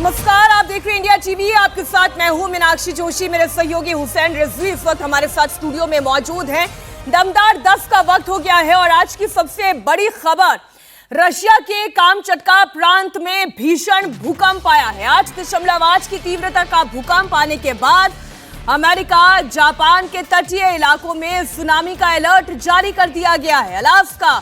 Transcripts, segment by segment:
नमस्कार, आप देख रहे हैं इंडिया टीवी। आपके साथ मैं हूं मीनाक्षी जोशी। मेरे सहयोगी हुसैन रिजवी इस वक्त हमारे साथ स्टूडियो में मौजूद हैं। दमदार 10 का वक्त हो गया है और आज की सबसे बड़ी खबर, रशिया के कामचटका प्रांत में भीषण भूकंप आया है। 8.8 की तीव्रता का भूकंप आने के बाद अमेरिका, जापान के तटीय इलाकों में सुनामी का अलर्ट जारी कर दिया गया है। अलास्का,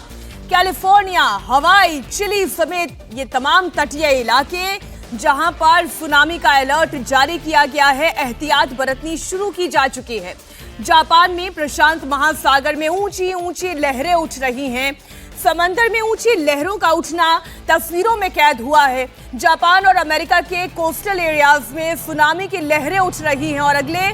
कैलिफोर्निया, हवाई, चिली समेत ये तमाम तटीय इलाके जहां पर सुनामी का अलर्ट जारी किया गया है, एहतियात बरतनी शुरू की जा चुकी है। जापान में प्रशांत महासागर में ऊंची ऊंची लहरें उठ रही हैं। समंदर में ऊंची लहरों का उठना तस्वीरों में कैद हुआ है। जापान और अमेरिका के कोस्टल एरियाज में सुनामी की लहरें उठ रही हैं और अगले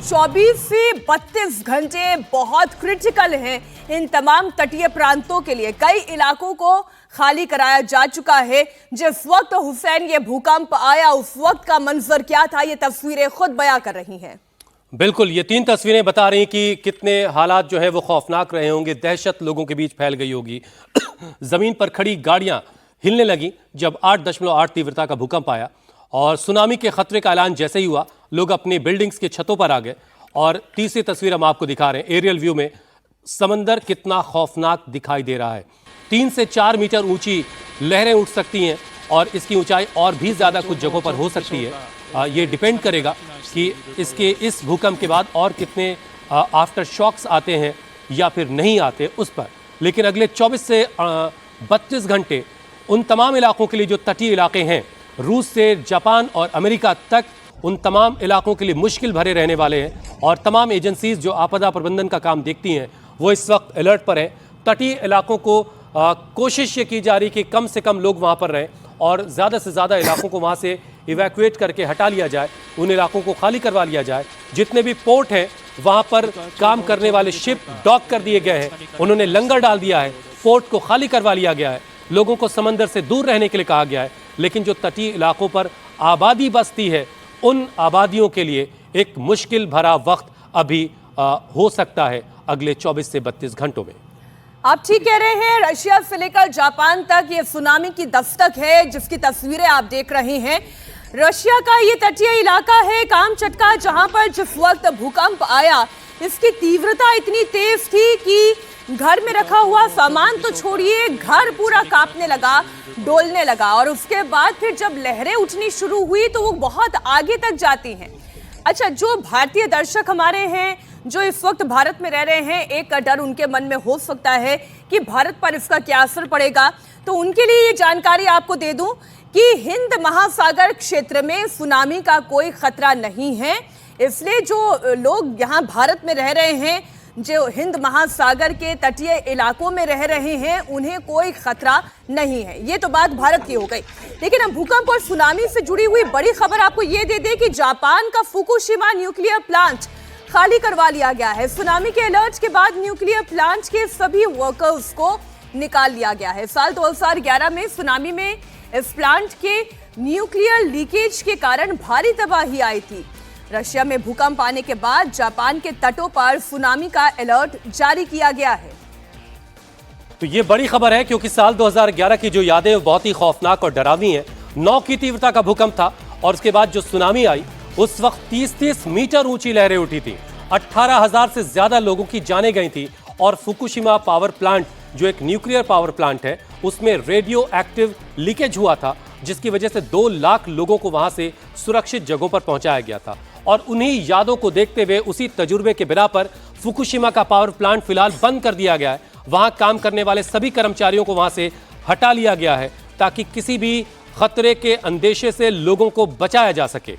24 से 32 घंटे बहुत क्रिटिकल हैं इन तमाम तटीय प्रांतों के लिए। कई इलाकों को खाली कराया जा चुका है। जिस वक्त हुसैन ये भूकंप आया उस वक्त का मंजर क्या था, ये तस्वीरें खुद बयां कर रही हैं। बिल्कुल, ये 3 तस्वीरें बता रही कि कितने हालात जो है वो खौफनाक रहे होंगे। दहशत लोगों के बीच फैल गई होगी। जमीन पर खड़ी गाड़ियां हिलने लगी जब 8.8 तीव्रता का भूकंप आया और सुनामी के खतरे का ऐलान जैसे ही हुआ, लोग अपने बिल्डिंग्स के छतों पर आ गए। और तीसरी तस्वीर हम आपको दिखा रहे हैं एरियल व्यू में, समंदर कितना खौफनाक दिखाई दे रहा है। 3 से 4 मीटर ऊंची लहरें उठ सकती हैं और इसकी ऊंचाई और भी ज़्यादा कुछ जगहों पर हो सकती है। ये डिपेंड करेगा कि इस भूकंप के बाद और कितने आफ्टर शॉक्स आते हैं या फिर नहीं आते उस पर। लेकिन अगले 24 से 32 घंटे उन तमाम इलाकों के लिए जो तटीय इलाके हैं, रूस से जापान और अमेरिका तक, उन तमाम इलाकों के लिए मुश्किल भरे रहने वाले हैं। और तमाम एजेंसीज जो आपदा प्रबंधन का काम देखती हैं वो इस वक्त अलर्ट पर हैं। तटीय इलाकों को कोशिश ये की जा रही कि कम से कम लोग वहाँ पर रहें और ज़्यादा से ज़्यादा इलाकों को वहाँ से इवैक्यूएट करके हटा लिया जाए, उन इलाकों को खाली करवा लिया जाए। जितने भी पोर्ट हैं वहाँ पर काम करने वाले शिप डॉक कर दिए गए हैं, उन्होंने लंगर डाल दिया है, पोर्ट को खाली करवा लिया गया है, लोगों को समंदर से दूर रहने के लिए कहा गया है। लेकिन जो तटीय इलाकों पर आबादी बसती है, उन आबादियों के लिए एक मुश्किल भरा वक्त अभी हो सकता है अगले 24 से 32 घंटों में। आप ठीक कह रहे हैं, रशिया से लेकर जापान तक ये सुनामी की दस्तक है जिसकी तस्वीरें आप देख रहे हैं। रशिया का ये तटीय इलाका है कामचटका, जहां पर जिस वक्त भूकंप आया इसकी तीव्रता इतनी तेज थी कि घर में रखा हुआ सामान तो छोड़िए, घर पूरा कांपने लगा, डोलने लगा। और उसके बाद फिर जब लहरें उठनी शुरू हुई तो वो बहुत आगे तक जाती हैं। अच्छा, जो भारतीय दर्शक हमारे हैं जो इस वक्त भारत में रह रहे हैं, एक डर उनके मन में हो सकता है कि भारत पर इसका क्या असर पड़ेगा। तो उनके लिए ये जानकारी आपको दे दूं कि हिंद महासागर क्षेत्र में सुनामी का कोई खतरा नहीं है। इसलिए जो लोग यहाँ भारत में रह रहे हैं, जो हिंद महासागर के तटीय इलाकों में रह रहे हैं, उन्हें कोई खतरा नहीं है। ये तो बात भारत की हो गई। लेकिन अब भूकंप और सुनामी से जुड़ी हुई बड़ी खबर आपको ये दे दें कि जापान का फुकुशिमा न्यूक्लियर प्लांट खाली करवा लिया गया है। सुनामी के अलर्ट के बाद न्यूक्लियर प्लांट के सभी वर्कर्स को निकाल लिया गया है। साल 2011 में सुनामी में इस प्लांट के न्यूक्लियर लीकेज के कारण भारी तबाही आई थी। रशिया में भूकंप आने के बाद जापान के तटों पर सुनामी का अलर्ट जारी किया गया है। तो ये बड़ी खबर है क्योंकि साल 2011 की जो यादें बहुत ही खौफनाक और डरावनी है। 9 की तीव्रता का भूकंप था और उसके बाद जो सुनामी आई उस वक्त 30-30 मीटर ऊंची लहरें उठी थी। 18,000 से ज्यादा लोगों की जानें गई थी। और फुकुशिमा पावर प्लांट जो एक न्यूक्लियर पावर प्लांट है, उसमें रेडियो एक्टिव लीकेज हुआ था, जिसकी वजह से 2 लाख लोगों को वहां से सुरक्षित जगहों पर पहुंचाया गया था। और उन्हीं यादों को देखते हुए, उसी तजुर्बे के बिना पर फुकुशिमा का पावर प्लांट फिलहाल बंद कर दिया गया है। वहां काम करने वाले सभी कर्मचारियों को वहां से हटा लिया गया है ताकि किसी भी खतरे के अंदेशे से लोगों को बचाया जा सके।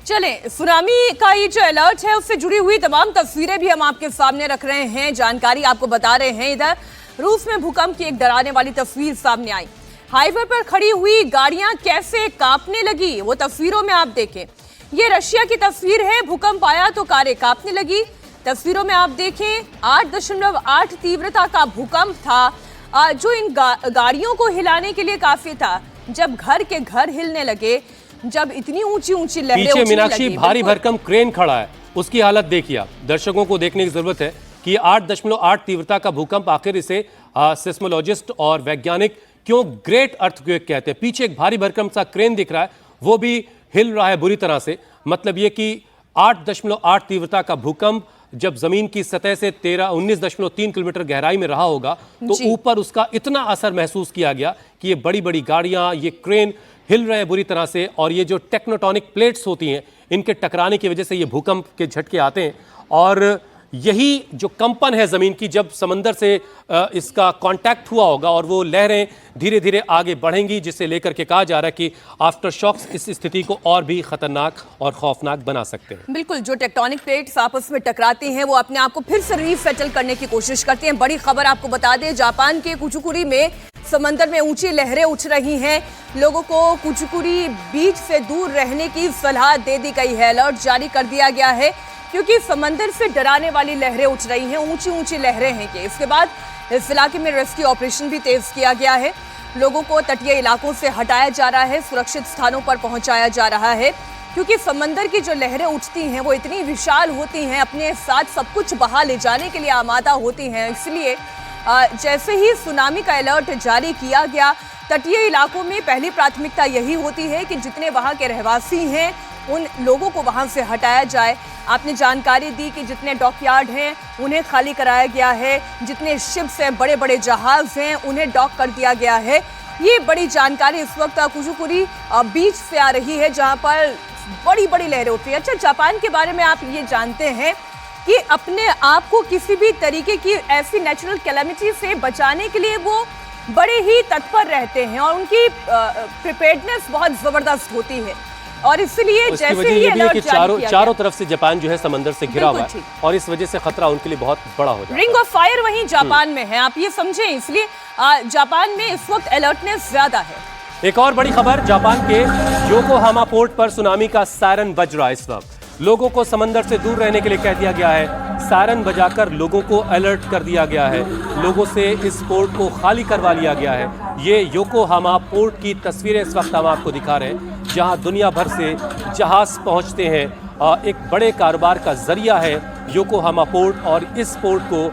चले, सुनामी का ये जो अलर्ट है उससे जुड़ी हुई तमाम तस्वीरें भी हम आपके सामने रख रहे हैं, जानकारी आपको बता रहे हैं। इधर रूस में भूकंप की एक डराने वाली तस्वीर सामने आई। हाईवे पर खड़ी हुई गाड़ियां कैसे कांपने लगी, वो तस्वीरों में आप देखें। ये रशिया की तस्वीर है, भूकंप आया तो कारें कांपने लगी। तस्वीरों में आप देखें 8.8 तीव्रता का भूकंप था जो इन गाड़ियों को हिलाने के लिए काफी था। जब घर के घर हिलने लगे, जब इतनी ऊंची ऊंची लहरें पीछे मीनाक्षी भारी भरकम क्रेन खड़ा है, उसकी हालत देखिए आप। दर्शकों को देखने की जरूरत है कि 8.8 तीव्रता का भूकंप, आखिर इसे सिस्मोलॉजिस्ट और वैज्ञानिक क्यों ग्रेट अर्थक्वेक कहते हैं। पीछे एक भारी भरकम सा क्रेन दिख रहा है, वो भी हिल रहा है बुरी तरह से। मतलब ये कि 8.8 तीव्रता का भूकंप जब जमीन की सतह से 19.3 किलोमीटर गहराई में रहा होगा तो ऊपर उसका इतना असर महसूस किया गया कि ये बड़ी बड़ी गाड़ियां, ये क्रेन हिल रहे हैं बुरी तरह से। और ये जो टेक्टोनिक प्लेट्स होती हैं, इनके टकराने की वजह से ये भूकंप के झटके आते हैं। और यही जो कंपन है ज़मीन की, जब समंदर से इसका कांटेक्ट हुआ होगा और वो लहरें धीरे धीरे आगे बढ़ेंगी, जिससे लेकर के कहा जा रहा है कि आफ्टर शॉक्स इस स्थिति को और भी खतरनाक और खौफनाक बना सकते हैं। बिल्कुल, जो टेक्टोनिक प्लेट्स आपस में टकराती हैं वो अपने आप को फिर से रीसेटल करने की कोशिश करती हैं। बड़ी खबर आपको बता दें, जापान के कुचुकुरी में समंदर में ऊंची लहरें उठ रही हैं। लोगों को कुचुकुरी बीच से दूर रहने की सलाह दे दी गई है, अलर्ट जारी कर दिया गया है, क्योंकि समंदर से डराने वाली लहरें उठ रही हैं, ऊंची ऊंची लहरें हैं कि इसके बाद इस इलाके में रेस्क्यू ऑपरेशन भी तेज किया गया है। लोगों को तटीय इलाकों से हटाया जा रहा है, सुरक्षित स्थानों पर पहुंचाया जा रहा है, क्योंकि समंदर की जो लहरें उठती हैं वो इतनी विशाल होती हैं, अपने साथ सब कुछ बहा ले जाने के लिए आमादा होती हैं। इसलिए जैसे ही सुनामी का अलर्ट जारी किया गया, तटीय इलाकों में पहली प्राथमिकता यही होती है कि जितने वहाँ के रहवासी हैं उन लोगों को वहां से हटाया जाए। आपने जानकारी दी कि जितने डॉकयार्ड हैं उन्हें खाली कराया गया है, जितने शिप्स हैं, बड़े बड़े जहाज हैं, उन्हें डॉक कर दिया गया है। ये बड़ी जानकारी इस वक्त कुचुकुरी बीच से आ रही है, जहां पर बड़ी बड़ी लहरें उठती हैं। अच्छा, जापान के बारे में आप ये जानते हैं कि अपने आप को किसी भी तरीके की ऐसी नेचुरल कैलेमिटी से बचाने के लिए वो बड़े ही तत्पर रहते हैं और उनकी प्रिपेयर्डनेस बहुत जबरदस्त होती है। और इसलिए जैसे वजह ये भी है कि चारों तरफ से जापान जो है समंदर से घिरा हुआ है और इस वजह से खतरा उनके लिए बहुत बड़ा हो जाता है। रिंग ऑफ फायर वहीं जापान में है, आप ये समझें, इसलिए जापान में इस वक्त अलर्टनेस ज्यादा है। एक और बड़ी खबर, जापान के योकोहामा पोर्ट पर सुनामी का सायरन बज रहा है। इस वक्त लोगों को समंदर से दूर रहने के लिए कह दिया गया है। सायरन बजाकर लोगों को अलर्ट कर दिया गया है, लोगों से इस पोर्ट को खाली करवा लिया गया है। ये योकोहामा पोर्ट की तस्वीरें इस वक्त हम आपको दिखा रहे हैं, जहां दुनिया भर से जहाज पहुंचते हैं। एक बड़े कारोबार का जरिया है योकोहामा पोर्ट, और इस पोर्ट को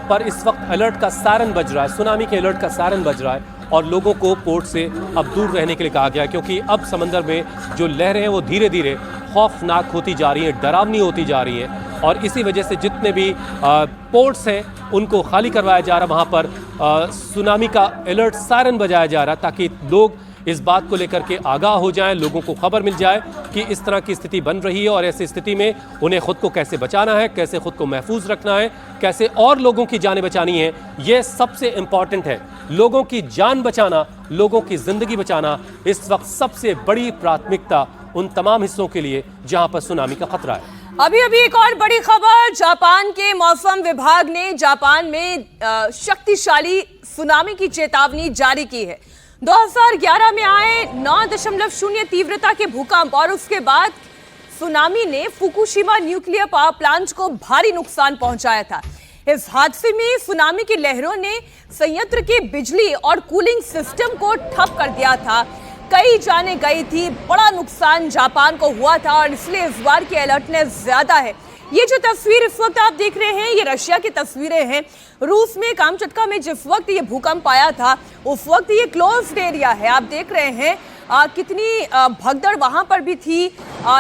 पर इस वक्त अलर्ट का सायरन बज रहा है, सुनामी के अलर्ट का सायरन बज रहा है और लोगों को पोर्ट से अब दूर रहने के लिए कहा गया है, क्योंकि अब समंदर में जो लहरें हैं वो धीरे धीरे खौफनाक होती जा रही हैं, डरावनी होती जा रही हैं। और इसी वजह से जितने भी पोर्ट्स हैं उनको खाली करवाया जा रहा है, वहाँ पर सुनामी का अलर्ट सायरन बजाया जा रहा है, ताकि लोग इस बात को लेकर के आगाह हो जाएं, लोगों को खबर मिल जाए कि इस तरह की स्थिति बन रही है और ऐसी स्थिति में उन्हें खुद को कैसे बचाना है, कैसे खुद को महफूज रखना है, कैसे और लोगों की जानें बचानी है। ये सबसे इंपॉर्टेंट है, लोगों की जान बचाना, लोगों की जिंदगी बचाना इस वक्त सबसे बड़ी प्राथमिकता उन तमाम हिस्सों के लिए जहां पर सुनामी का खतरा है। अभी एक और बड़ी खबर, जापान के मौसम विभाग ने जापान में शक्तिशाली सुनामी की चेतावनी जारी की है। 2011 में आए 9.0 तीव्रता के भूकंप और उसके बाद सुनामी ने फुकुशिमा न्यूक्लियर पावर प्लांट को भारी नुकसान पहुंचाया था। इस हादसे में सुनामी की लहरों ने संयंत्र के बिजली और कूलिंग सिस्टम को ठप कर दिया था, कई जाने गई थी, बड़ा नुकसान जापान को हुआ था और इसलिए इस बार की अलर्टनेस ज्यादा है। ये जो तस्वीर इस वक्त आप देख रहे हैं, ये रशिया की तस्वीरें हैं। रूस में कामचटका में जिस वक्त ये भूकंप आया था उस वक्त ये क्लोज्ड एरिया है, आप देख रहे हैं कितनी भगदड़ वहां पर भी थी,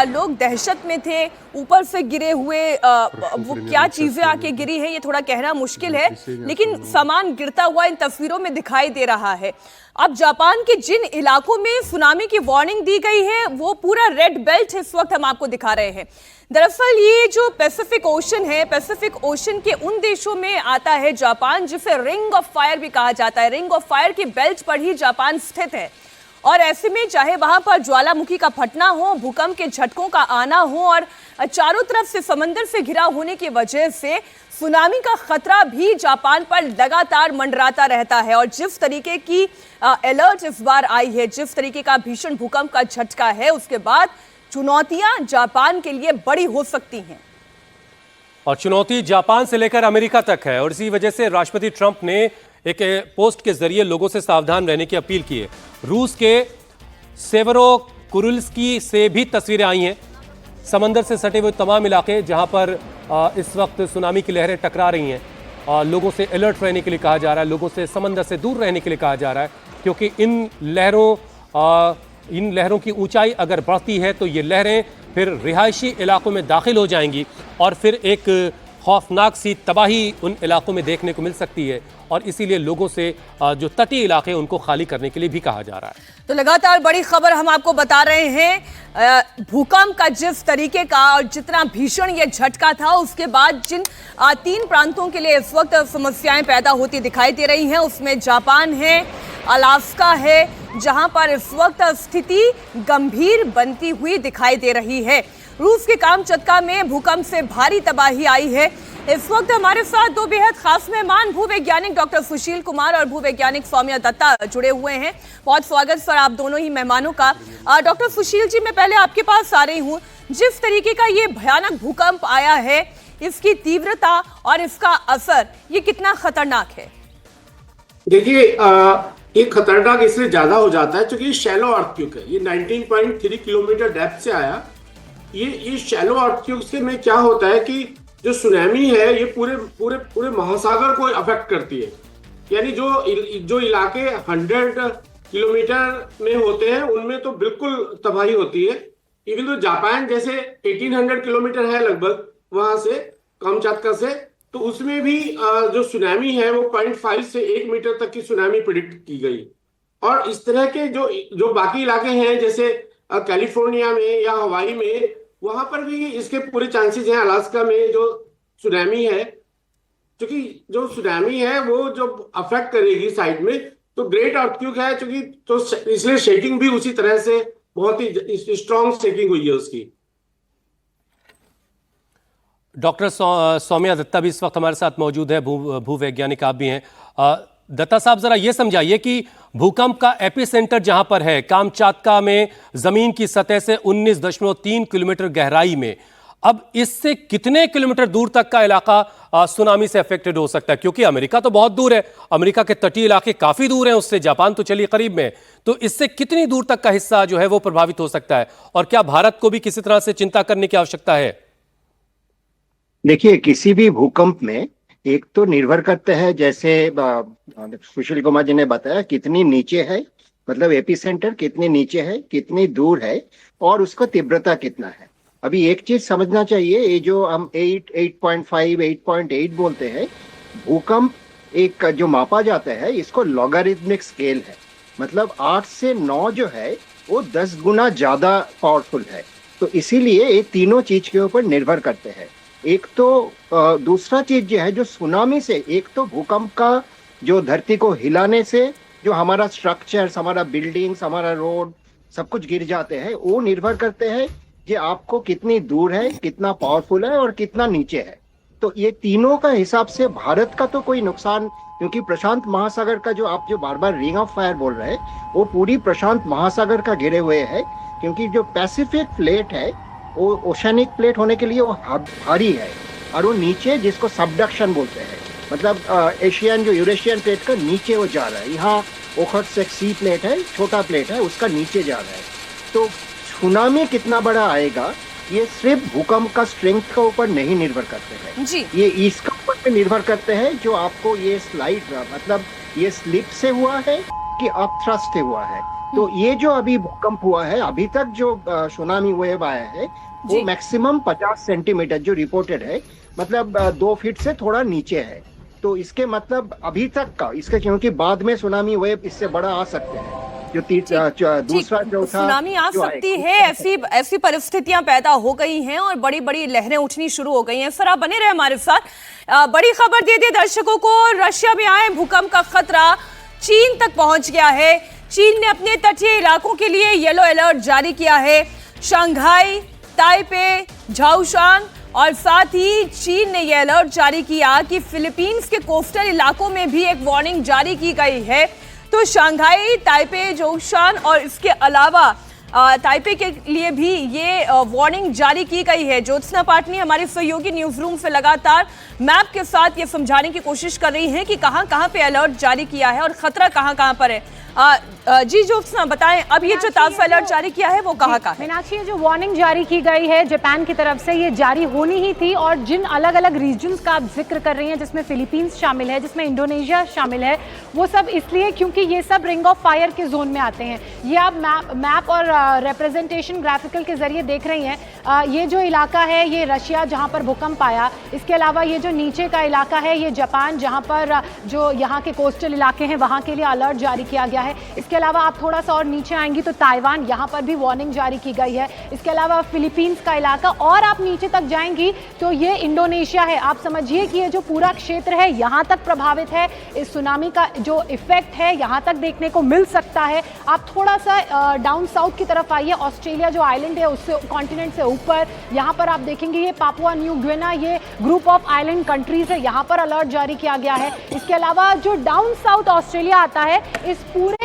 लोग दहशत में थे, ऊपर से गिरे हुए वो क्या चीजें आके गिरी है ये थोड़ा कहना मुश्किल है, लेकिन सामान गिरता हुआ इन तस्वीरों में दिखाई दे रहा है। अब जापान के जिन इलाकों में सुनामी की वार्निंग दी गई है वो पूरा रेड बेल्ट इस वक्त हम आपको दिखा रहे हैं। दरअसल ये जो पैसिफिक ओशन है, पैसिफिक ओशन के उन देशों में आता है जापान जिसे रिंग ऑफ फायर भी कहा जाता है। रिंग ऑफ फायर की बेल्ट पर ही जापान स्थित है और ऐसे में चाहे वहां पर ज्वालामुखी का फटना हो, भूकंप के झटकों का आना हो और चारों तरफ से समंदर से घिरा होने की वजह से सुनामी का खतरा भी जापान पर लगातार मंडराता रहता है। और जिस तरीके की अलर्ट इस बार आई है, जिस तरीके का भीषण भूकंप का झटका है, उसके बाद चुनौतियां जापान के लिए बड़ी हो सकती हैं। और चुनौती जापान से लेकर अमेरिका तक है और इसी वजह से राष्ट्रपति ट्रंप ने एक पोस्ट के जरिए लोगों से सावधान रहने की अपील की है। रूस के सेवरोकुरिल्स्की से भी तस्वीरें आई हैं, समंदर से सटे हुए तमाम इलाके जहां पर इस वक्त सुनामी की लहरें टकरा रही हैं और लोगों से अलर्ट रहने के लिए कहा जा रहा है, लोगों से समंदर से दूर रहने के लिए कहा जा रहा है। क्योंकि इन लहरों की ऊंचाई अगर बढ़ती है तो ये लहरें फिर रिहायशी इलाकों में दाखिल हो जाएंगी और फिर एक खौफनाक सी तबाही उन इलाकों में देखने को मिल सकती है और इसीलिए लोगों से जो तटीय इलाके हैं उनको खाली करने के लिए भी कहा जा रहा है। तो लगातार बड़ी खबर हम आपको बता रहे हैं, भूकंप का जिस तरीके का और जितना भीषण ये झटका था, उसके बाद जिन 3 प्रांतों के लिए इस वक्त समस्याएं पैदा होती दिखाई दे रही हैं, उसमें जापान है, अलास्का है, जहां पर इस वक्त स्थिति गंभीर बनती हुई दिखाई दे रही है। रूस के कामचटका में भूकंप से भारी तबाही आई है। इस वक्त हमारे साथ 2 बेहद खास मेहमान, भूवैज्ञानिक डॉक्टर सुशील कुमार और भूवैज्ञानिक सौम्या दत्ता जुड़े हुए हैं। बहुत स्वागत सर आप दोनों ही मेहमानों का। डॉक्टर सुशील जी, मैं पहले आपके पास आ रही हूँ। जिस तरीके का ये भयानक भूकंप आया है, इसकी तीव्रता और इसका असर ये कितना खतरनाक है? देखिए, ये खतरनाक इसलिए ज्यादा हो जाता है क्योंकि शैलो अर्थक्वेक है। ये 19.3 किलोमीटर डेप्थ से आया। ये शैलो अर्थक्वेक से में क्या होता है कि जो सुनामी है ये पूरे महासागर को अफेक्ट करती है। यानी जो इलाके 100 किलोमीटर में होते हैं उनमें तो बिल्कुल तबाही होती है। इवन तो जापान जैसे 1800 किलोमीटर है लगभग वहां से, कामचटका से, तो उसमें भी जो सुनामी है वो 0.5 से 1 मीटर तक की सुनामी प्रेडिक्ट की गई। और इस तरह के जो बाकी इलाके हैं जैसे कैलिफोर्निया में या हवाई में, वहां पर भी इसके पूरे चांसेस हैं। अलास्का में जो सुनामी है, क्योंकि जो सुनामी है वो जो अफेक्ट करेगी साइड में, तो ग्रेट अर्थक्वेक है क्योंकि तो इसलिए शेकिंग भी उसी तरह से बहुत ही स्ट्रॉन्ग शेकिंग हुई है उसकी। डॉक्टर सौम्या दत्ता भी इस वक्त हमारे साथ मौजूद है, भूवैज्ञानिक आप भी हैं। दत्ता साहब, जरा ये समझाइए कि भूकंप का एपिसेंटर जहां पर है कामचटका में, जमीन की सतह से 19.3 किलोमीटर गहराई में, अब इससे कितने किलोमीटर दूर तक का इलाका सुनामी से अफेक्टेड हो सकता है? क्योंकि अमेरिका तो बहुत दूर है, अमेरिका के तटीय इलाके काफी दूर हैं उससे, जापान तो चलिए करीब में, तो इससे कितनी दूर तक का हिस्सा जो है वो प्रभावित हो सकता है? और क्या भारत को भी किसी तरह से चिंता करने की आवश्यकता है? देखिए, किसी भी भूकंप में एक तो निर्भर करते हैं, जैसे सुशील कुमार जी ने बताया, कितनी नीचे है, मतलब एपिसेंटर कितनी नीचे है, कितनी दूर है और उसका तीव्रता कितना है। अभी एक चीज समझना चाहिए, ये जो हम 8.5 8.8 बोलते हैं, भूकंप एक जो मापा जाता है इसको लॉगरिथमिक स्केल है, मतलब 8 से 9 जो है वो 10 गुना ज्यादा पावरफुल है। तो इसीलिए ये तीनों चीज के ऊपर निर्भर करते हैं। एक तो दूसरा चीज जो है, जो सुनामी से, एक तो भूकंप का जो धरती को हिलाने से जो हमारा स्ट्रक्चर्स, हमारा बिल्डिंग्स, हमारा रोड सब कुछ गिर जाते हैं, वो निर्भर करते हैं कि आपको कितनी दूर है, कितना पावरफुल है और कितना नीचे है। तो ये तीनों का हिसाब से भारत का तो कोई नुकसान, क्योंकि प्रशांत महासागर का जो आप जो बार बार रिंग ऑफ फायर बोल रहे हैं, वो पूरी प्रशांत महासागर का घिरे हुए है, क्योंकि जो पैसिफिक प्लेट है वो ओशनिक प्लेट होने के लिए वो भारी है, और वो नीचे जिसको सबडक्शन बोलते हैं, मतलब एशियन जो यूरेशियन प्लेट का नीचे वो जा रहा है। यहाँ ओखोत्स्क सी प्लेट है, छोटा प्लेट है, उसका नीचे जा रहा है। तो सुनामी कितना बड़ा आएगा ये सिर्फ भूकंप का स्ट्रेंथ के ऊपर नहीं निर्भर करते हैं जी। ये इसका ऊपर निर्भर करते हैं जो आपको ये स्लाइड, मतलब ये स्लिप से हुआ है कि अपथ्रस्ट से हुआ है। तो ये जो अभी भूकंप हुआ है, अभी तक जो सुनामी वेव आया है वो मैक्सिमम 50 सेंटीमीटर जो रिपोर्टेड है, मतलब 2 फीट से थोड़ा नीचे है। तो इसके मतलब अभी तक का, इसके क्योंकि बाद में सुनामी वेव इससे बड़ा आ सकते हैं, जो दूसरा जो था सुनामी आ सकती है। ऐसी परिस्थितियां पैदा हो गई हैं और बड़ी बड़ी लहरें उठनी शुरू हो गई हैं। सर आप बने रहे हमारे साथ। बड़ी खबर दे दे दर्शकों को, रशिया में आए भूकंप का खतरा चीन तक पहुंच गया है। चीन ने अपने तटीय इलाकों के लिए येलो अलर्ट जारी किया है। शंघाई, ताइपे, झाओशान और साथ ही चीन ने यह अलर्ट जारी किया कि फिलीपींस के कोस्टल इलाकों में भी एक वार्निंग जारी की गई है। तो शंघाई, ताइपे, झाओशान और इसके अलावा ताइपे के लिए भी ये वार्निंग जारी की गई है। ज्योत्सना पाटनी हमारे सहयोगी न्यूज रूम से लगातार मैप के साथ ये समझाने की कोशिश कर रही हैं कि कहां-कहां पे अलर्ट जारी किया है और खतरा कहां-कहां पर है। जी ज्योत्सना बताएं, अब ये जो ताज़ा अलर्ट जारी किया है वो कहाँ का है? मीनाक्षी, जो वार्निंग जारी की गई है जापान की तरफ से, ये जारी होनी ही थी, और जिन अलग अलग रीजन्स का आप जिक्र कर रही हैं, जिसमें फिलीपींस शामिल है, जिसमें इंडोनेशिया शामिल है, वो सब इसलिए क्योंकि ये सब रिंग ऑफ फायर के जोन में आते हैं। ये आप मैप और रिप्रेजेंटेशन ग्राफिकल के जरिए देख रही हैं। ये जो इलाका है ये रशिया जहाँ पर भूकंप आया, इसके अलावा ये जो नीचे का इलाका है ये जापान जहाँ पर जो यहाँ के कोस्टल इलाके हैं वहाँ के लिए अलर्ट जारी किया गया है। इसके अलावा आप थोड़ा सा और नीचे आएंगी तो ताइवान, यहाँ पर भी वार्निंग जारी की गई है। इसके अलावा फिलीपींस का इलाका, और आप नीचे तक जाएंगी तो ये इंडोनेशिया है। आप समझिए कि ये जो पूरा क्षेत्र है यहाँ तक प्रभावित है। इस सुनामी का जो इफेक्ट है यहाँ तक देखने को मिल सकता है। आप थोड़ा सा डाउन साउथ की तरफ आइए, ऑस्ट्रेलिया जो आइलैंड है उससे कॉन्टिनेंट से ऊपर, यहाँ पर आप देखेंगे ये पापुआ न्यू गिनिया, ये ग्रुप ऑफ आइलैंड कंट्रीज है, यहाँ पर अलर्ट जारी किया गया है। इसके अलावा जो डाउन साउथ ऑस्ट्रेलिया आता है, इस पूरे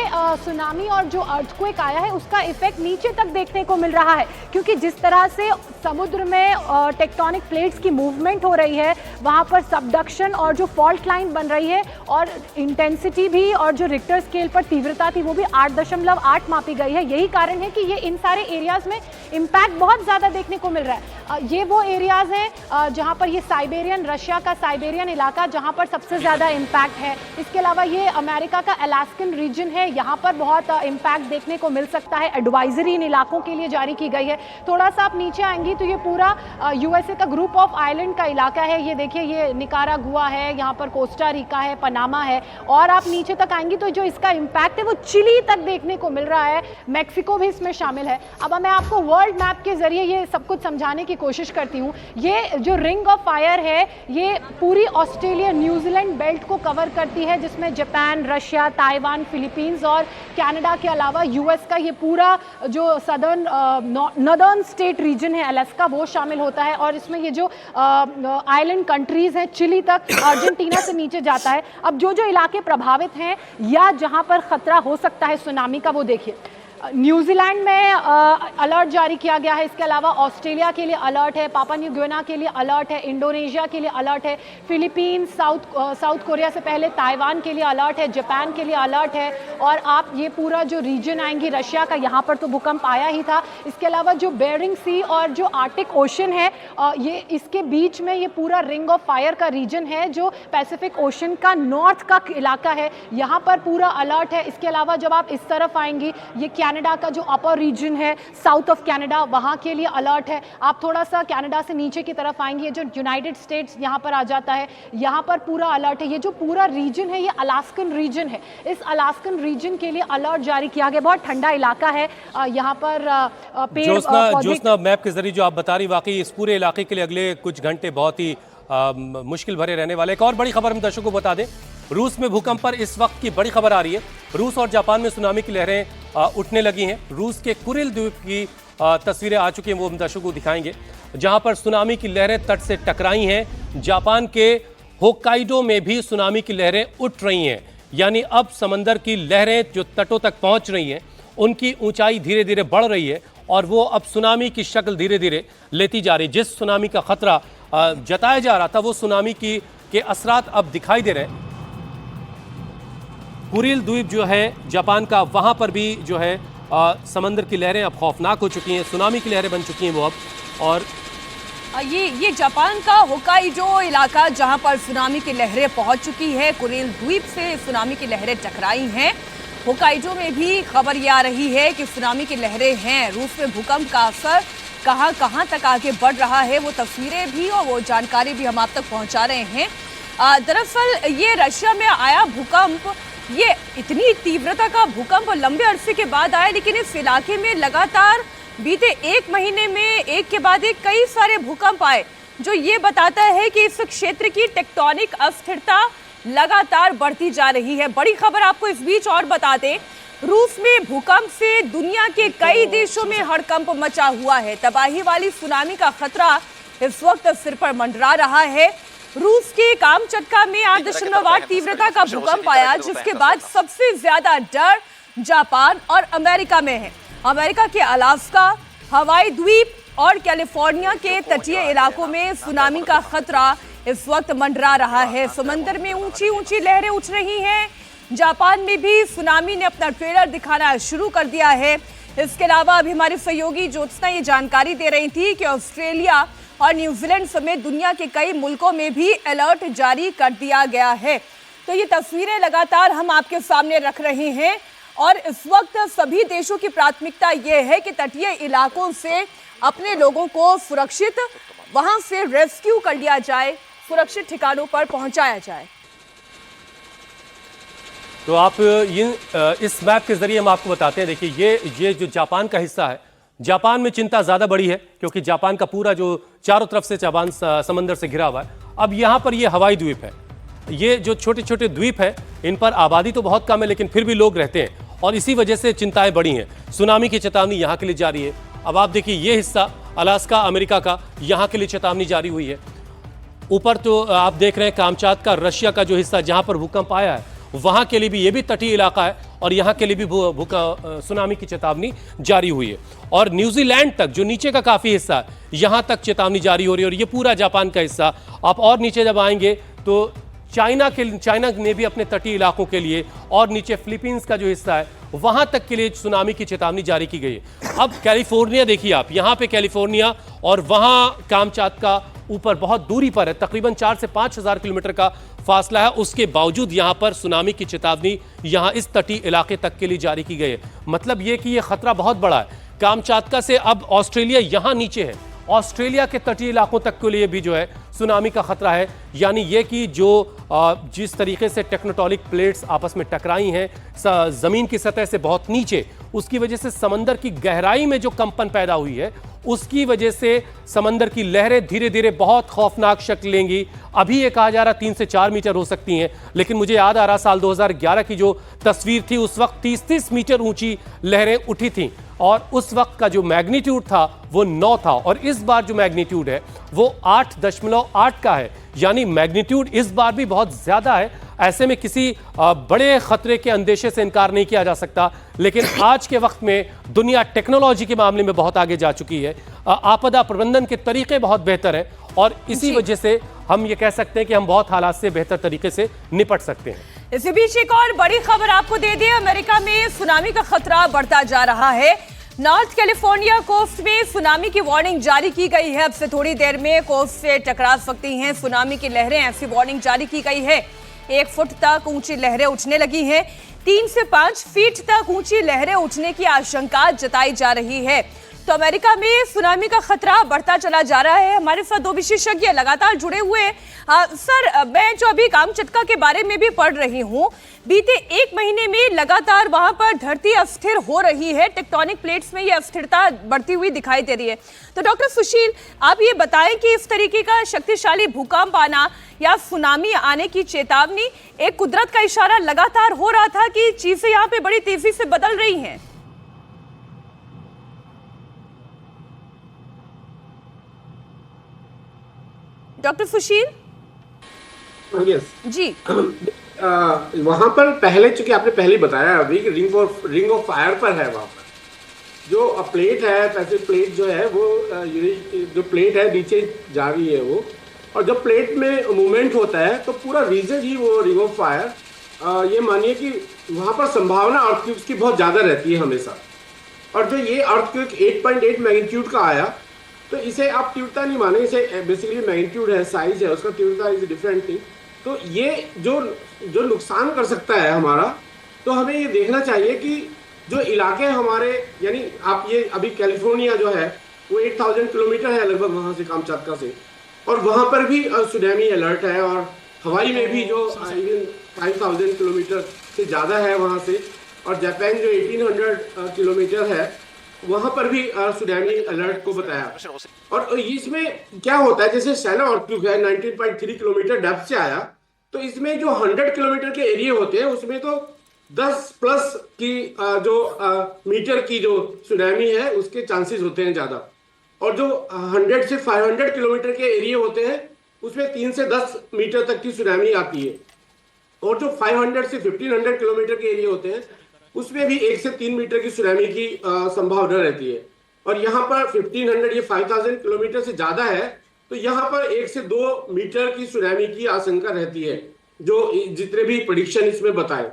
सुनामी और जो अर्थक्वेक आया है उसका इफेक्ट नीचे तक देखने को मिल रहा है, क्योंकि जिस तरह से समुद्र में टेक्टोनिक प्लेट्स की मूवमेंट हो रही है, वहाँ पर सबडक्शन और जो फॉल्ट लाइन बन रही है, और इंटेंसिटी भी और जो रिक्टर स्केल पर तीव्रता थी वो भी 8.8 मापी गई है। यही कारण है कि ये इन सारे एरियाज में इम्पैक्ट बहुत ज़्यादा देखने को मिल रहा है। ये वो एरियाज हैं जहाँ पर ये साइबेरियन, रशिया का साइबेरियन इलाका जहाँ पर सबसे ज़्यादा इम्पैक्ट है। इसके अलावा ये अमेरिका का अलास्कन रीजन है, यहाँ पर बहुत इम्पैक्ट देखने को मिल सकता है। एडवाइजरी इन इलाकों के लिए जारी की गई है। थोड़ा सा आप नीचे आएंगी तो ये पूरा यूएसए का ग्रुप ऑफ आइलैंड का इलाका है। ये देखिए ये निकारागुआ है, यहाँ पर कोस्टा रिका है, पनामा है, और आप नीचे तक आएंगी तो जो इसका इम्पैक्ट है वो चिली तक देखने को मिल रहा है। मैक्सिको भी इसमें शामिल है। अब मैं आपको वर्ल्ड मैप के जरिए ये सब कुछ समझाने की कोशिश करती हूँ। ये जो रिंग ऑफ फायर है ये पूरी ऑस्ट्रेलिया न्यूजीलैंड बेल्ट को कवर करती है, जिसमें जापान, रशिया, ताइवान, फिलीपींस और कनाडा के अलावा यूएस का ये पूरा जो नॉर्दर्न स्टेट रीजन है अलास्का वो शामिल होता है, और इसमें ये जो आइलैंड कंट्रीज हैं चिली तक, अर्जेंटीना से नीचे जाता है। अब जो जो इलाके प्रभावित हैं या जहां पर खतरा हो सकता है सुनामी का वो देखिए। न्यूजीलैंड में अलर्ट जारी किया गया है। इसके अलावा ऑस्ट्रेलिया के लिए अलर्ट है, पापुआ न्यू गिनिया के लिए अलर्ट है, इंडोनेशिया के लिए अलर्ट है, फिलीपींस, साउथ कोरिया से पहले ताइवान के लिए अलर्ट है, जापान के लिए अलर्ट है, और आप ये पूरा जो रीजन आएंगी रशिया का, यहाँ पर तो भूकंप आया ही था। इसके अलावा जो बेरिंग सी और जो आर्टिक ओशन है ये इसके बीच में ये पूरा रिंग ऑफ फायर का रीजन है जो पैसिफिक ओशन का नॉर्थ का इलाका है, यहाँ पर पूरा अलर्ट है। इसके अलावा जब आप इस तरफ आएंगी ये कनाडा का जो अपर रीजन है, साउथ ऑफ कनाडा, वहाँ के लिए अलर्ट है। आप थोड़ा सा कनाडा से नीचे की तरफ आएंगे, जो यूनाइटेड स्टेट्स यहाँ पर आ जाता है, यहाँ पर पूरा अलर्ट है। ये जो पूरा रीजन है ये अलास्कन रीजन है। इस अलास्कन रीजन के लिए अलर्ट जारी किया गया। बहुत ठंडा इलाका है, यहाँ पर पेड़ ज्योत्सना, मैप के जरिए जो आप बता रही, वाकई इस पूरे इलाके के लिए अगले कुछ घंटे बहुत ही मुश्किल भरे रहने वाले। एक और बड़ी खबर हम दर्शकों को बता दें, रूस में भूकंप पर इस वक्त की बड़ी खबर आ रही है। रूस और जापान में सुनामी की लहरें उठने लगी हैं। रूस के कुरिल द्वीप की तस्वीरें आ चुकी हैं, वो हम दर्शकों को दिखाएंगे, जहां पर सुनामी की लहरें तट से टकराई हैं। जापान के होक्काइडो में भी सुनामी की लहरें उठ रही हैं, यानी अब समंदर की लहरें जो तटों तक पहुंच रही हैं उनकी ऊंचाई धीरे धीरे बढ़ रही है और वो अब सुनामी की शक्ल धीरे धीरे लेती जा रही है। जिस सुनामी का खतरा जताया जा रहा था वो सुनामी के असरात अब दिखाई दे रहे हैं। कुरिल द्वीप जो है जापान का, वहां पर भी जो है समंदर की लहरें अब खौफनाक हो चुकी हैं, सुनामी की लहरें बन चुकी हैं वो अब। और ये जापान का होक्काइडो इलाका जहां पर सुनामी की लहरें पहुंच चुकी है। कुरिल द्वीप से सुनामी की लहरें टकराई हैं। होक्काइडो में भी खबर ये आ रही है कि सुनामी की लहरें हैं। रूस में भूकंप का असर कहां तक आगे बढ़ रहा है, वो तस्वीरें भी और वो जानकारी भी हम आप तक पहुंचा रहे हैं। दरअसल ये रशिया में आया भूकंप, ये इतनी तीव्रता का भूकंप लंबे अरसे के बाद आया, लेकिन इस इलाके में लगातार बीते एक महीने में एक के बाद एक कई सारे भूकंप आए, जो ये बताता है कि इस क्षेत्र की टेक्टोनिक अस्थिरता लगातार बढ़ती जा रही है। बड़ी खबर आपको इस बीच और बता दें, रूस में भूकंप से दुनिया के कई देशों में हड़कंप मचा हुआ है। तबाही वाली सुनामी का खतरा इस वक्त सिर पर मंडरा रहा है। रूस के कामचटका में 8.8 तीव्रता का भूकंप आया, जिसके बाद सबसे ज्यादा डर जापान और अमेरिका में है। अमेरिका के अलास्का, हवाई द्वीप और कैलिफोर्निया के तटीय इलाकों में सुनामी का खतरा इस वक्त मंडरा रहा है। समंदर में ऊंची ऊंची लहरें उठ रही हैं। जापान में भी सुनामी ने अपना ट्रेलर दिखाना शुरू कर दिया है। इसके अलावा अभी हमारी सहयोगी ज्योत्सना ये जानकारी दे रही थी कि ऑस्ट्रेलिया और न्यूजीलैंड समेत दुनिया के कई मुल्कों में भी अलर्ट जारी कर दिया गया है। तो ये तस्वीरें लगातार हम आपके सामने रख रहे हैं और इस वक्त सभी देशों की प्राथमिकता ये है कि तटीय इलाकों से अपने लोगों को सुरक्षित वहां से रेस्क्यू कर लिया जाए, सुरक्षित ठिकानों पर पहुंचाया जाए। तो आप इस मैप के जरिए हम आपको बताते हैं, देखिए ये जो जापान का हिस्सा है, जापान में चिंता ज्यादा बड़ी है क्योंकि जापान का पूरा जो चारों तरफ से जापान समंदर से घिरा हुआ है। अब यहां पर ये हवाई द्वीप है, ये जो छोटे छोटे द्वीप है इन पर आबादी तो बहुत कम है लेकिन फिर भी लोग रहते हैं और इसी वजह से चिंताएं बढ़ी हैं। सुनामी की चेतावनी यहां के लिए जारी है। अब आप देखिए ये हिस्सा अलास्का अमेरिका का, यहां के लिए चेतावनी जारी हुई है। ऊपर तो आप देख रहे हैं कामचात का रशिया का जो हिस्सा जहां पर भूकंप आया है वहां के लिए भी ये भी तटीय इलाका है और यहां के लिए भी सुनामी की चेतावनी जारी हुई है। और न्यूजीलैंड तक जो नीचे का काफी हिस्सा है यहां तक चेतावनी जारी हो रही है और ये पूरा जापान का हिस्सा। आप और नीचे जब आएंगे तो चाइना ने भी अपने तटीय इलाकों के लिए और नीचे फिलीपींस का जो हिस्सा है वहां तक के लिए सुनामी की चेतावनी जारी की गई है। अब कैलिफोर्निया देखिए आप, यहां पे कैलिफोर्निया और वहां कामचात का ऊपर बहुत दूरी पर है, तकरीबन 4 से 5 हज़ार किलोमीटर का फासला है। उसके बावजूद यहां पर सुनामी की चेतावनी यहां इस तटीय इलाके तक के लिए जारी की गई है। मतलब यह कि यह खतरा बहुत बड़ा है। कामचातका से अब ऑस्ट्रेलिया यहां नीचे है, ऑस्ट्रेलिया के तटीय इलाकों तक के लिए भी जो है सुनामी का खतरा है। यानी ये कि जो जिस तरीके से टेक्टोनिक प्लेट्स आपस में टकराई हैं जमीन की सतह से बहुत नीचे, उसकी वजह से समंदर की गहराई में जो कंपन पैदा हुई है उसकी वजह से समंदर की लहरें धीरे धीरे बहुत खौफनाक शक्ल लेंगी। अभी ये कहा जा रहा 3 से 4 मीटर हो सकती हैं, लेकिन मुझे याद आ रहा साल 2011 की जो तस्वीर थी उस वक्त 30-30 मीटर ऊंची लहरें उठी थीं और उस वक्त का जो मैग्नीट्यूड था वो 9 था और इस बार जो मैग्नीट्यूड है वो 8.8 का है। यानी मैग्नीट्यूड इस बार भी बहुत ज्यादा है। ऐसे में किसी बड़े खतरे के अंदेशे से इनकार नहीं किया जा सकता, लेकिन आज के वक्त में दुनिया टेक्नोलॉजी के मामले में बहुत आगे जा चुकी है। आपदा प्रबंधन के तरीके बहुत बेहतर हैं और इसी वजह से हम ये कह सकते हैं कि हम बहुत हालात से बेहतर तरीके से निपट सकते हैं। इसी बीच एक और बड़ी खबर आपको दे दें, अमेरिका में सुनामी का खतरा बढ़ता जा रहा है। नॉर्थ कैलिफोर्निया कोस्ट में सुनामी की वार्निंग जारी की गई है। अब से थोड़ी देर में कोस्ट से टकरा सकती हैं सुनामी की लहरें, ऐसी वार्निंग जारी की गई है। 1 फुट तक ऊंची लहरें उठने लगी हैं, 3 से 5 फीट तक ऊंची लहरें उठने की आशंका जताई जा रही है। तो अमेरिका में सुनामी का खतरा बढ़ता चला जा रहा है। हमारे साथ 2 विशेषज्ञ लगातार जुड़े हुए हैं। सर, मैं जो अभी कामचटका के बारे में भी पढ़ रही हूँ, बीते 1 महीने में लगातार वहां पर धरती अस्थिर हो रही है, टेक्टोनिक प्लेट्स में ये अस्थिरता बढ़ती हुई दिखाई दे रही है। तो डॉक्टर सुशील, आप ये बताएं कि इस तरीके का शक्तिशाली भूकंप आना या सुनामी आने की चेतावनी एक कुदरत का इशारा लगातार हो रहा था कि चीजें यहाँ पे बड़ी तेजी से बदल रही हैं। डॉक्टर सुशील यस जी, वहां पर पहले, चूंकि आपने पहले बताया अभी कि रिंग ऑफ फायर पर है, वहां पर जो प्लेट है, पैसिव प्लेट जो है वो जो प्लेट है नीचे जा रही है वो, और जब प्लेट में मूवमेंट होता है तो पूरा रीजन ही वो रिंग ऑफ फायर, ये मानिए कि वहां पर संभावना अर्थक्वेक्स की बहुत ज्यादा रहती है हमेशा। और जो ये अर्थक्वेक 8.8 मैग्नीट्यूड का आया तो इसे आप तीव्रता नहीं माने, इसे बेसिकली मैग्नीट्यूड है, साइज है, उसका तीव्रता इज डिफरेंट थिंग। तो ये जो नुकसान कर सकता है हमारा, तो हमें ये देखना चाहिए कि जो इलाके हमारे, यानी आप ये अभी कैलिफोर्निया जो है वो 8000 किलोमीटर है लगभग वहां से, कामचातका से, और वहां पर भी सुनामी अलर्ट है, और हवाई में भी जो 5000 किलोमीटर से ज़्यादा है वहां से, और जापान जो 1800 किलोमीटर है वहां पर भी सुनामी अलर्ट को बताया। और इसमें क्या होता है, जैसे शैलो अर्थक्वेक है 19.3 किलोमीटर डेप्थ से आया, तो इसमें जो 100 किलोमीटर के एरिया होते हैं उसमें तो 10 प्लस की जो मीटर की जो सुनामी है उसके चांसेस होते हैं ज़्यादा, और जो 100 से 500 किलोमीटर के एरिया होते हैं उसमें 3 से 10 मीटर तक की सुनामी आती है, और जो 500 से 1500 किलोमीटर के एरिया होते हैं उसमें भी 1 से 3 मीटर की सुनामी की संभावना रहती है। और यहाँ पर 1500, ये 5000 किलोमीटर से ज़्यादा है, तो यहाँ पर 1 से 2 मीटर की सुनामी की आशंका रहती है, जो जितने भी प्रेडिक्शन इसमें बताए।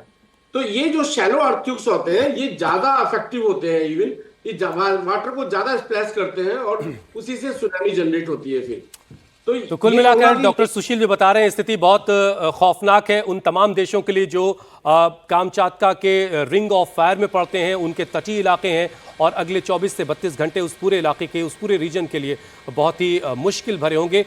तो ये जो शैलो अर्थक्वेक्स होते हैं ये ज़्यादा इफेक्टिव होते हैं, इवन ये वाटर को ज़्यादा स्प्लैश करते हैं और उसी से सुनामी जनरेट होती है फिर। तो कुल ये मिलाकर होगा कि- डॉक्टर सुशील भी बता रहे हैं स्थिति बहुत खौफनाक है उन तमाम देशों के लिए जो कामचाटका के रिंग ऑफ फायर में पड़ते हैं, उनके तटीय इलाके हैं और अगले 24 से 32 घंटे उस पूरे इलाके के, उस पूरे रीजन के लिए बहुत ही मुश्किल भरे होंगे।